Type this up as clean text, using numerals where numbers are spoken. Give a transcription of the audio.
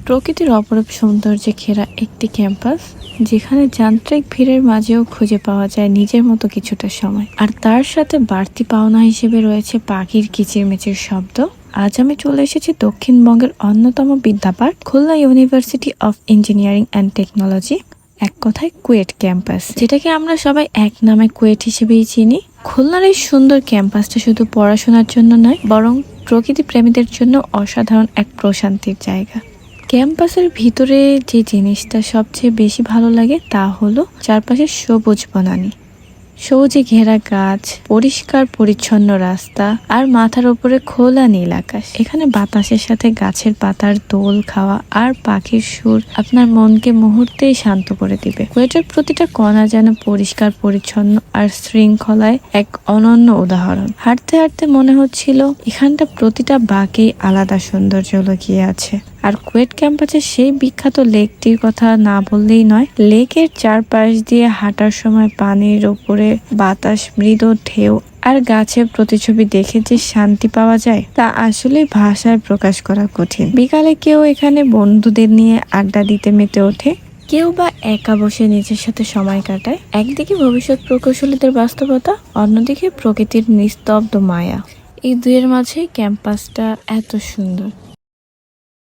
প্রকৃতির অপরূপ সৌন্দর্যে ঘেরা একটি ক্যাম্পাস, যেখানে যান্ত্রিক ভিড়ের মাঝেও খুঁজে পাওয়া যায় নিজের মতো কিছুটা সময়। আর তার সাথে বাড়তি পাওনা হিসেবে রয়েছে পাখির কিচিরমিচির শব্দ। আজ আমি চলে এসেছি দক্ষিণবঙ্গের অন্যতম বিদ্যাপাঠ Khulna university of engineering and technology, এক কথায় কুয়েট ক্যাম্পাস, যেটাকে আমরা সবাই এক নামে কুয়েট হিসেবেই চিনি। খুলনার এই সুন্দর ক্যাম্পাসটা শুধু পড়াশোনার জন্য নয়, বরং প্রকৃতি প্রেমীদের জন্য অসাধারণ এক প্রশান্তির জায়গা। ক্যাম্পাসের ভিতরে যে জিনিসটা সবচেয়ে বেশি ভালো লাগে তা হলো চারপাশে সবুজ বনানী, সবুজে ঘেরা গাছ, পরিষ্কার পরিচ্ছন্ন রাস্তা আর মাথার উপরে খোলা নীল আকাশ। এখানে বাতাসের সাথে গাছের পাতার দোল খাওয়া আর পাখির সুর আপনার মনকে মুহূর্তেই শান্ত করে দিবে। কুয়েটের প্রতিটা কণা যেন পরিষ্কার পরিচ্ছন্ন আর শৃঙ্খলায় এক অনন্য উদাহরণ। হাঁটতে হাঁটতে মনে হচ্ছিল এখানটা প্রতিটা বাঁকেই আলাদা সৌন্দর্য লুকিয়ে আছে। আর কুয়েট ক্যাম্পাসের সেই বিখ্যাত লেকটির কথা না বললেই নয়। লেকের চারপাশ দিয়ে হাঁটার সময় পানির উপরে বাতাস, মৃদু ঢেউ আর গাছের প্রতিছবি দেখে যে শান্তি পাওয়া যায় তা আসলে ভাষায় প্রকাশ করা কঠিন। বিকালে কেউ এখানে বন্ধুদের নিয়ে আড্ডা দিতে মেতে ওঠে, কেউ বা একা বসে নিজের সাথে সময় কাটায়। একদিকে ভবিষ্যৎ প্রকৌশলীদের বাস্তবতা, অন্যদিকে প্রকৃতির নিস্তব্ধ মায়া। এই দুয়ের মাঝে ক্যাম্পাসটা এত সুন্দর।